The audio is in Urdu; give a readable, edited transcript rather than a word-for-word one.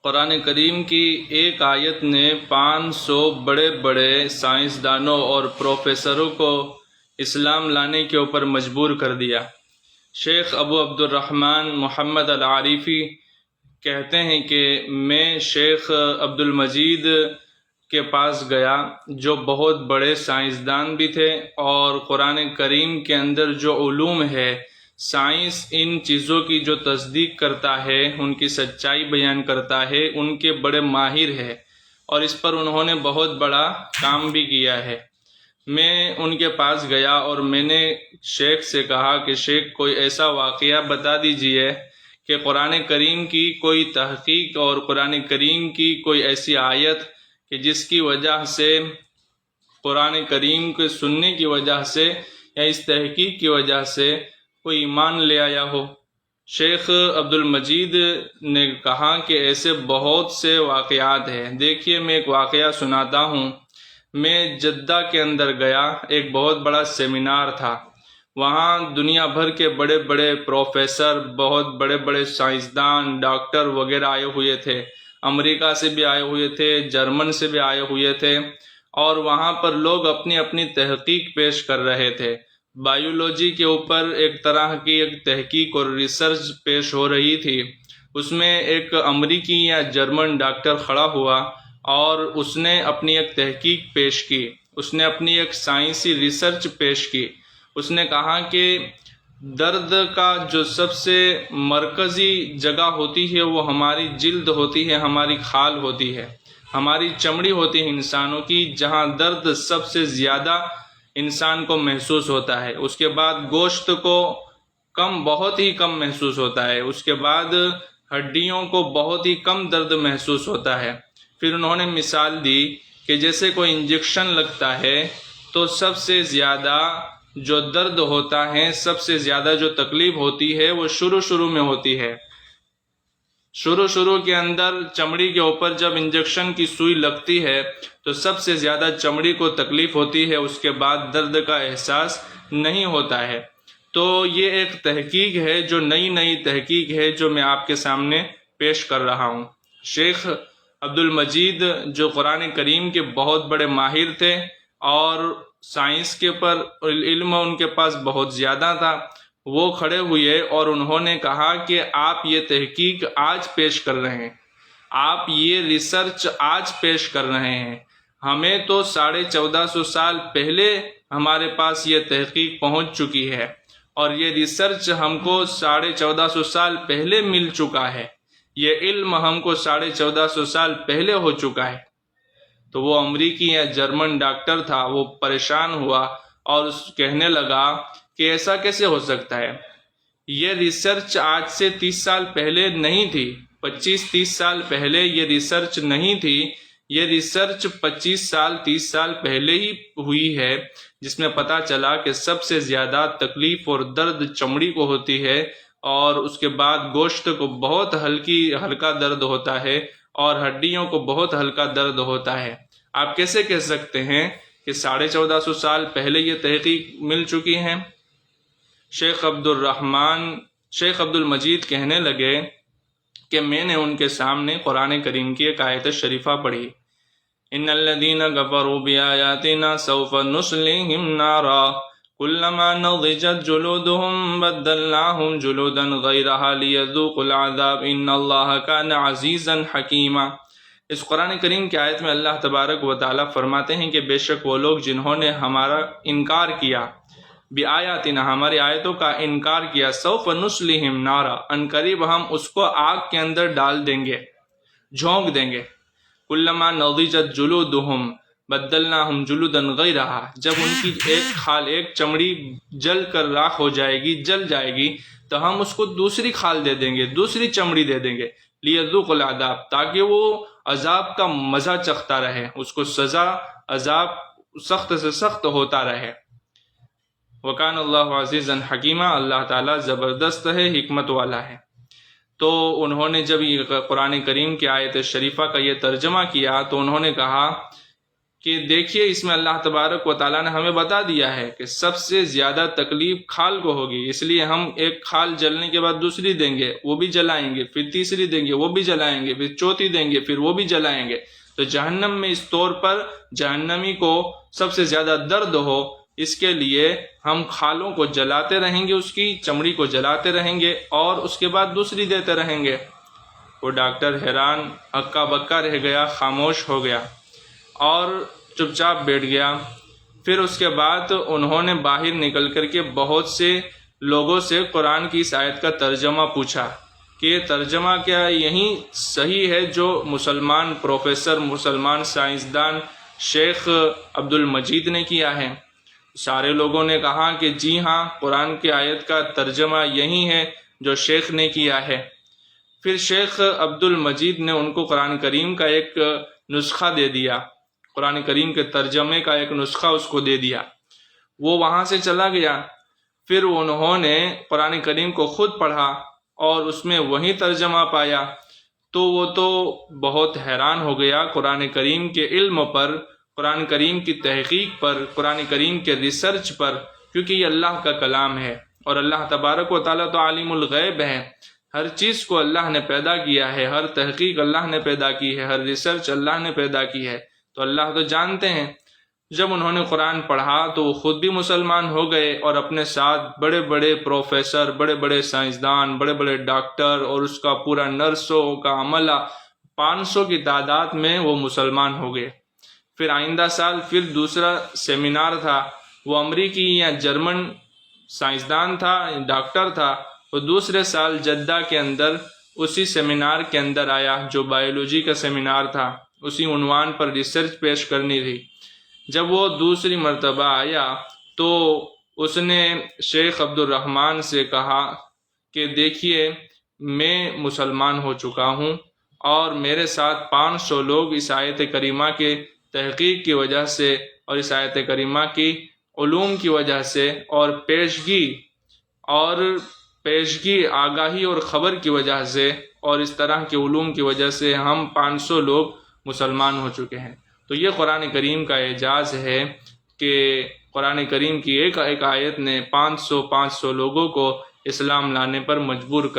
قرآن کریم کی ایک آیت نے 500 بڑے بڑے سائنسدانوں اور پروفیسروں کو اسلام لانے کے اوپر مجبور کر دیا۔ شیخ ابو عبد الرحمن محمد العارفی کہتے ہیں کہ میں شیخ عبد المجید کے پاس گیا جو بہت بڑے سائنسدان بھی تھے، اور قرآن کریم کے اندر جو علوم ہے، سائنس ان چیزوں کی جو تصدیق کرتا ہے، ان کی سچائی بیان کرتا ہے، ان کے بڑے ماہر ہے، اور اس پر انہوں نے بہت بڑا کام بھی کیا ہے۔ میں ان کے پاس گیا اور میں نے شیخ سے کہا کہ شیخ کوئی ایسا واقعہ بتا دیجئے کہ قرآن کریم کی کوئی تحقیق اور قرآن کریم کی کوئی ایسی آیت کہ جس کی وجہ سے قرآن کریم کے سننے کی وجہ سے یا اس تحقیق کی وجہ سے کوئی ایمان لے آیا ہو۔ شیخ عبد المجید نے کہا کہ ایسے بہت سے واقعات ہیں۔ دیکھیے، میں ایک واقعہ سناتا ہوں۔ میں جدہ کے اندر گیا، ایک بہت بڑا سیمینار تھا۔ وہاں دنیا بھر کے بڑے بڑے پروفیسر، بہت بڑے بڑے سائنسدان، ڈاکٹر وغیرہ آئے ہوئے تھے۔ امریکہ سے بھی آئے ہوئے تھے، جرمن سے بھی آئے ہوئے تھے، اور وہاں پر لوگ اپنی اپنی تحقیق پیش کر رہے تھے۔ بایولوجی کے اوپر ایک طرح کی ایک تحقیق اور ریسرچ پیش ہو رہی تھی۔ اس میں ایک امریکی یا جرمن ڈاکٹر کھڑا ہوا اور اس نے اپنی ایک تحقیق پیش کی، اس نے اپنی ایک سائنسی ریسرچ پیش کی۔ اس نے کہا کہ درد کا جو سب سے مرکزی جگہ ہوتی ہے وہ ہماری جلد ہوتی ہے، ہماری کھال ہوتی ہے، ہماری چمڑی ہوتی ہے انسانوں کی، جہاں درد سب سے زیادہ انسان کو محسوس ہوتا ہے۔ اس کے بعد گوشت کو بہت ہی کم محسوس ہوتا ہے، اس کے بعد ہڈیوں کو بہت ہی کم درد محسوس ہوتا ہے۔ پھر انہوں نے مثال دی کہ جیسے کوئی انجیکشن لگتا ہے تو سب سے زیادہ جو درد ہوتا ہے، سب سے زیادہ جو تکلیف ہوتی ہے وہ شروع میں ہوتی ہے۔ شروع کے اندر چمڑی کے اوپر جب انجیکشن کی سوئی لگتی ہے تو سب سے زیادہ چمڑی کو تکلیف ہوتی ہے، اس کے بعد درد کا احساس نہیں ہوتا ہے۔ تو یہ ایک تحقیق ہے، جو نئی تحقیق ہے، جو میں آپ کے سامنے پیش کر رہا ہوں۔ شیخ عبد المجید جو قرآن کریم کے بہت بڑے ماہر تھے اور سائنس کے پر علم ان کے پاس بہت زیادہ تھا، وہ کھڑے ہوئے اور انہوں نے کہا کہ آپ یہ تحقیق آج پیش کر رہے ہیں، آپ یہ ریسرچ آج پیش کر رہے ہیں، ہمیں تو 1450 سال پہلے ہمارے پاس یہ تحقیق پہنچ چکی ہے، اور یہ ریسرچ ہم کو 1450 سال پہلے مل چکا ہے، یہ علم ہم کو 1450 سال پہلے ہو چکا ہے۔ تو وہ امریکی یا جرمن ڈاکٹر تھا، وہ پریشان ہوا اور کہنے لگا کہ ایسا کیسے ہو سکتا ہے؟ یہ ریسرچ آج سے 30 سال پہلے نہیں تھی، 25-30 سال پہلے یہ ریسرچ نہیں تھی، یہ ریسرچ 25 سال 30 سال پہلے ہی ہوئی ہے، جس میں پتہ چلا کہ سب سے زیادہ تکلیف اور درد چمڑی کو ہوتی ہے، اور اس کے بعد گوشت کو بہت ہلکا درد ہوتا ہے، اور ہڈیوں کو بہت ہلکا درد ہوتا ہے۔ آپ کیسے کہہ سکتے ہیں کہ 1450 سال پہلے یہ تحقیق مل چکی ہے؟ شیخ عبد المجید کہنے لگے کہ میں نے ان کے سامنے قرآن کریم کی ایک آیت شریفہ پڑھی، ان الذین کفروا بآیاتنا سوف نصلیہم نارا کلما نضجت جلودہم بدلناہم جلودا غیرہا لیذوقوا العذاب ان اللہ کان عزیزا حکیما۔ اس قرآن کریم کی آیت میں اللہ تبارک و تعالیٰ فرماتے ہیں کہ بے شک وہ لوگ جنہوں نے ہمارا انکار کیا، بآیاتنا ہماری آیتوں کا انکار کیا، سوف نصلیہم نارا عنقریب ہم اس کو آگ کے اندر ڈال دیں گے، جھونک دیں گے، کلما نضجت جلودہم بدلناہم جلودا غیرہا، جب ان کی ایک کھال، ایک چمڑی جل کر راکھ ہو جائے گی، جل جائے گی، تو ہم اس کو دوسری کھال دے دیں گے، دوسری چمڑی دے دیں گے، لیذوقوا العذاب، تاکہ وہ عذاب کا مزہ چکھتا رہے، اس کو سزا عذاب سخت سے سخت ہوتا رہے۔ وَكَانَ اللَّهُ عَزِيزًا حَكِيمًا، اللہ تعالیٰ زبردست ہے، حکمت والا ہے۔ تو انہوں نے جب یہ قرآن کریم کی آیت شریفہ کا یہ ترجمہ کیا تو انہوں نے کہا کہ دیکھیے اس میں اللہ تبارک و تعالیٰ نے ہمیں بتا دیا ہے کہ سب سے زیادہ تکلیف کھال کو ہوگی، اس لیے ہم ایک کھال جلنے کے بعد دوسری دیں گے، وہ بھی جلائیں گے، پھر تیسری دیں گے، وہ بھی جلائیں گے، پھر چوتھی دیں گے، پھر وہ بھی جلائیں گے۔ تو جہنم میں اس طور پر جہنمی کو سب سے زیادہ درد ہو، اس کے لیے ہم کھالوں کو جلاتے رہیں گے، اس کی چمڑی کو جلاتے رہیں گے اور اس کے بعد دوسری دیتے رہیں گے۔ وہ ڈاکٹر حیران ہکا بکا رہ گیا، خاموش ہو گیا اور چپ چاپ بیٹھ گیا۔ پھر اس کے بعد انہوں نے باہر نکل کر کے بہت سے لوگوں سے قرآن کی اس آیت کا ترجمہ پوچھا کہ یہ ترجمہ کیا یہی صحیح ہے جو مسلمان پروفیسر، مسلمان سائنسدان شیخ عبد المجید نے کیا ہے؟ سارے لوگوں نے کہا کہ جی ہاں، قرآن کی آیت کا ترجمہ یہی ہے جو شیخ نے کیا ہے۔ پھر شیخ عبد المجید نے ان کو قرآن کریم کا ایک نسخہ دے دیا، قرآن کریم کے ترجمے کا ایک نسخہ اس کو دے دیا۔ وہ وہاں سے چلا گیا، پھر انہوں نے قرآن کریم کو خود پڑھا اور اس میں وہی ترجمہ پایا، تو وہ تو بہت حیران ہو گیا قرآن کریم کے علم پر، قرآن کریم کی تحقیق پر، قرآن کریم کے ریسرچ پر، کیونکہ یہ اللہ کا کلام ہے اور اللہ تبارک و تعالیٰ تو عالم الغیب ہے۔ ہر چیز کو اللہ نے پیدا کیا ہے، ہر تحقیق اللہ نے پیدا کی ہے، ہر ریسرچ اللہ نے پیدا کی ہے، تو اللہ تو جانتے ہیں۔ جب انہوں نے قرآن پڑھا تو وہ خود بھی مسلمان ہو گئے اور اپنے ساتھ بڑے بڑے پروفیسر، بڑے بڑے سائنسدان، بڑے بڑے ڈاکٹر اور اس کا پورا نرسوں کا عملہ 500 کی تعداد میں وہ مسلمان ہو گئے۔ پھر آئندہ سال پھر دوسرا سیمینار تھا، وہ امریکی یا جرمن سائنسدان تھا، ڈاکٹر تھا، وہ دوسرے سال جدہ کے اندر اسی سیمینار کے اندر آیا جو بایولوجی کا سیمینار تھا، اسی عنوان پر ریسرچ پیش کرنی تھی۔ جب وہ دوسری مرتبہ آیا تو اس نے شیخ عبد الرحمن سے کہا کہ دیکھیے میں مسلمان ہو چکا ہوں اور میرے ساتھ 500 لوگ اس آیت کریمہ کے تحقیق کی وجہ سے اور اس آیت کریمہ کی علوم کی وجہ سے اور پیشگی آگاہی اور خبر کی وجہ سے اور اس طرح کے علوم کی وجہ سے ہم 500 لوگ مسلمان ہو چکے ہیں۔ تو یہ قرآن کریم کا اعجاز ہے کہ قرآن کریم کی ایک آیت نے 500 لوگوں کو اسلام لانے پر مجبور کر